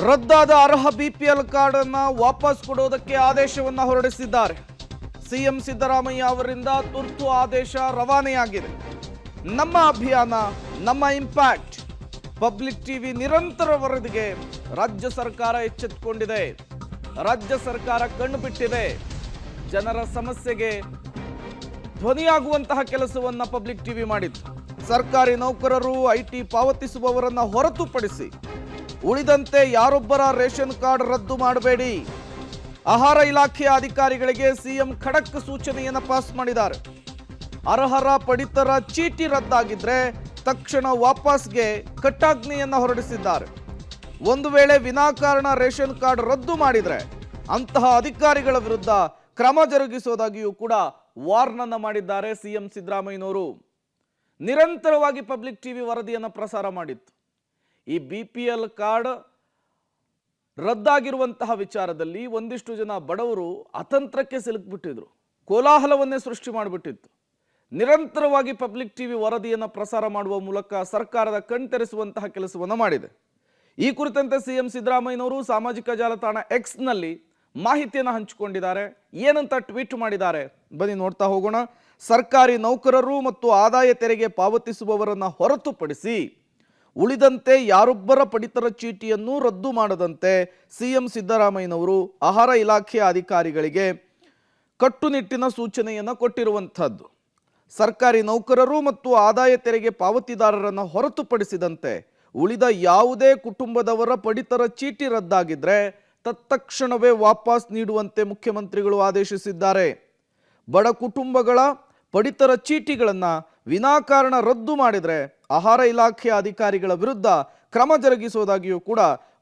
ರದ್ದಾದ ಅರ್ಹ BPL card ಅನ್ನು ವಾಪಸ್ ಕೊಡುವುದಕ್ಕೆ ಆದೇಶವನ್ನು ಹೊರಡಿಸಿದ್ದಾರೆ. ಸಿಎಂ ಸಿದ್ದರಾಮಯ್ಯ ಅವರಿಂದ ತುರ್ತು ಆದೇಶ ರವಾನೆಯಾಗಿದೆ. ನಮ್ಮ ಅಭಿಯಾನ, ನಮ್ಮ ಇಂಪ್ಯಾಕ್ಟ್. ಪಬ್ಲಿಕ್ ಟಿವಿ ನಿರಂತರ ವರದಿಗೆ ರಾಜ್ಯ ಸರ್ಕಾರ ಎಚ್ಚೆತ್ತುಕೊಂಡಿದೆ. ರಾಜ್ಯ ಸರ್ಕಾರ ಕಣ್ಣು ಬಿಟ್ಟಿದೆ. ಜನರ ಸಮಸ್ಯೆಗೆ ಧ್ವನಿಯಾಗುವಂತಹ ಕೆಲಸವನ್ನ ಪಬ್ಲಿಕ್ ಟಿವಿ ಮಾಡಿತ್ತು. ಸರ್ಕಾರಿ ನೌಕರರು, ಐಟಿ ಪಾವತಿಸುವವರನ್ನ ಹೊರತುಪಡಿಸಿ ಉಳಿದಂತೆ ಯಾರೊಬ್ಬರ ರೇಷನ್ ಕಾರ್ಡ್ ರದ್ದು ಮಾಡಬೇಡಿ. ಆಹಾರ ಇಲಾಖೆಯ ಅಧಿಕಾರಿಗಳಿಗೆ ಸಿಎಂ ಖಡಕ್ ಸೂಚನೆಯನ್ನು ಪಾಸ್ ಮಾಡಿದ್ದಾರೆ. ಅರ್ಹರ ಪಡಿತರ ಚೀಟಿ ರದ್ದಾಗಿದ್ರೆ ತಕ್ಷಣ ವಾಪಸ್ಗೆ ಕಟ್ಟಾಜ್ಞೆಯನ್ನು ಹೊರಡಿಸಿದ್ದಾರೆ. ಒಂದು ವೇಳೆ ವಿನಾಕಾರಣ ರೇಷನ್ ಕಾರ್ಡ್ ರದ್ದು ಮಾಡಿದ್ರೆ ಅಂತಹ ಅಧಿಕಾರಿಗಳ ವಿರುದ್ಧ ಕ್ರಮ ಜರುಗಿಸುವುದಾಗಿಯೂ ಕೂಡ ವಾರ್ನನ್ನ ಮಾಡಿದ್ದಾರೆ ಸಿಎಂ ಸಿದ್ದರಾಮಯ್ಯನವರು. ನಿರಂತರವಾಗಿ ಪಬ್ಲಿಕ್ ಟಿವಿ ವರದಿಯನ್ನು ಪ್ರಸಾರ ಮಾಡಿತ್ತು. ಈ ಬಿಪಿಎಲ್ ಕಾರ್ಡ್ ರದ್ದಾಗಿರುವಂತಹ ವಿಚಾರದಲ್ಲಿ ಒಂದಿಷ್ಟು ಜನ ಬಡವರು ಅತಂತ್ರಕ್ಕೆ ಸಿಲುಕಿಬಿಟ್ಟಿದ್ರು. ಕೋಲಾಹಲವನ್ನೇ ಸೃಷ್ಟಿ ಮಾಡಿಬಿಟ್ಟಿತ್ತು. ನಿರಂತರವಾಗಿ ಪಬ್ಲಿಕ್ ಟಿವಿ ವರದಿಯನ್ನು ಪ್ರಸಾರ ಮಾಡುವ ಮೂಲಕ ಸರ್ಕಾರದ ಕಣ್ತೆರೆಸುವಂತಹ ಕೆಲಸವನ್ನು ಮಾಡಿದೆ. ಈ ಕುರಿತಂತೆ ಸಿಎಂ ಸಿದ್ದರಾಮಯ್ಯನವರು ಸಾಮಾಜಿಕ ಜಾಲತಾಣ ಎಕ್ಸ್ನಲ್ಲಿ ಮಾಹಿತಿಯನ್ನು ಹಂಚಿಕೊಂಡಿದ್ದಾರೆ. ಏನಂತ ಟ್ವೀಟ್ ಮಾಡಿದ್ದಾರೆ ಬನ್ನಿ ನೋಡ್ತಾ ಹೋಗೋಣ. ಸರ್ಕಾರಿ ನೌಕರರು ಮತ್ತು ಆದಾಯ ತೆರಿಗೆ ಪಾವತಿಸುವವರನ್ನು ಹೊರತುಪಡಿಸಿ ಉಳಿದಂತೆ ಯಾರೊಬ್ಬರ ಪಡಿತರ ಚೀಟಿಯನ್ನು ರದ್ದು ಮಾಡದಂತೆ ಸಿಎಂ ಸಿದ್ದರಾಮಯ್ಯನವರು ಆಹಾರ ಇಲಾಖೆಯ ಅಧಿಕಾರಿಗಳಿಗೆ ಕಟ್ಟುನಿಟ್ಟಿನ ಸೂಚನೆಯನ್ನು ಕೊಟ್ಟಿರುವಂಥದ್ದು. ಸರ್ಕಾರಿ ನೌಕರರು ಮತ್ತು ಆದಾಯ ತೆರಿಗೆ ಪಾವತಿದಾರರನ್ನು ಹೊರತುಪಡಿಸಿದಂತೆ ಉಳಿದ ಯಾವುದೇ ಕುಟುಂಬದವರ ಪಡಿತರ ಚೀಟಿ ರದ್ದಾಗಿದ್ರೆ ತತ್ಕ್ಷಣವೇ ವಾಪಸ್ ನೀಡುವಂತೆ ಮುಖ್ಯಮಂತ್ರಿಗಳು ಆದೇಶಿಸಿದ್ದಾರೆ. ಬಡ ಕುಟುಂಬಗಳ ಪಡಿತರ ಚೀಟಿಗಳನ್ನು ವಿನಾಕಾರಣ ರದ್ದು ಮಾಡಿದರೆ ಆಹಾರ ಇಲಾಖೆಯ ಅಧಿಕಾರಿಗಳ ವಿರುದ್ಧ ಕ್ರಮ ಜರುಗಿಸುವುದಾಗಿಯೂ ಕೂಡ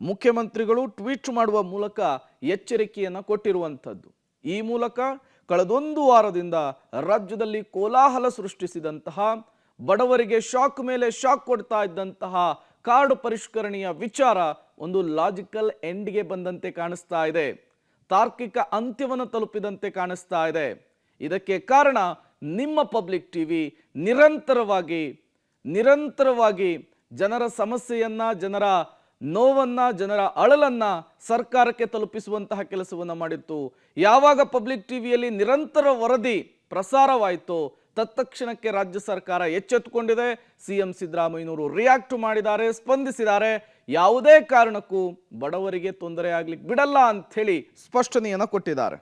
ಮುಖ್ಯಮಂತ್ರಿಗಳು ಟ್ವೀಟ್ ಮಾಡುವ ಮೂಲಕ ಎಚ್ಚರಿಕೆಯನ್ನು ಕೊಟ್ಟಿರುವಂಥದ್ದು. ಈ ಮೂಲಕ ಕಳೆದೊಂದು ವಾರದಿಂದ ರಾಜ್ಯದಲ್ಲಿ ಕೋಲಾಹಲ ಸೃಷ್ಟಿಸಿದಂತಹ, ಬಡವರಿಗೆ ಶಾಕ್ ಮೇಲೆ ಶಾಕ್ ಕೊಡ್ತಾ ಇದ್ದಂತಹ ಕಾರ್ಡ್ ಪರಿಷ್ಕರಣೆಯ ವಿಚಾರ ಒಂದು ಲಾಜಿಕಲ್ ಎಂಡ್ಗೆ ಬಂದಂತೆ ಕಾಣಿಸ್ತಾ ಇದೆ. ತಾರ್ಕಿಕ ಅಂತ್ಯವನ್ನು ತಲುಪಿದಂತೆ ಕಾಣಿಸ್ತಾ ಇದೆ. ಇದಕ್ಕೆ ಕಾರಣ ನಿಮ್ಮ ಪಬ್ಲಿಕ್ ಟಿವಿ ನಿರಂತರವಾಗಿ ಜನರ ಸಮಸ್ಯೆಯನ್ನ, ಜನರ ನೋವನ್ನ, ಜನರ ಅಳಲನ್ನ ಸರ್ಕಾರಕ್ಕೆ ತಲುಪಿಸುವಂತಹ ಕೆಲಸವನ್ನ ಮಾಡಿತ್ತು. ಯಾವಾಗ ಪಬ್ಲಿಕ್ ಟಿವಿಯಲ್ಲಿ ನಿರಂತರ ವರದಿ ಪ್ರಸಾರವಾಯಿತು ತತ್ಕ್ಷಣಕ್ಕೆ ರಾಜ್ಯ ಸರ್ಕಾರ ಎಚ್ಚೆತ್ತುಕೊಂಡಿದೆ. ಸಿಎಂ ಸಿದ್ದರಾಮಯ್ಯನವರು ರಿಯಾಕ್ಟ್ ಮಾಡಿದ್ದಾರೆ, ಸ್ಪಂದಿಸಿದ್ದಾರೆ. ಯಾವುದೇ ಕಾರಣಕ್ಕೂ ಬಡವರಿಗೆ ತೊಂದರೆ ಆಗ್ಲಿಕ್ಕೆ ಬಿಡಲ್ಲ ಅಂತ ಹೇಳಿ ಸ್ಪಷ್ಟನೆಯನ್ನು ಕೊಟ್ಟಿದ್ದಾರೆ.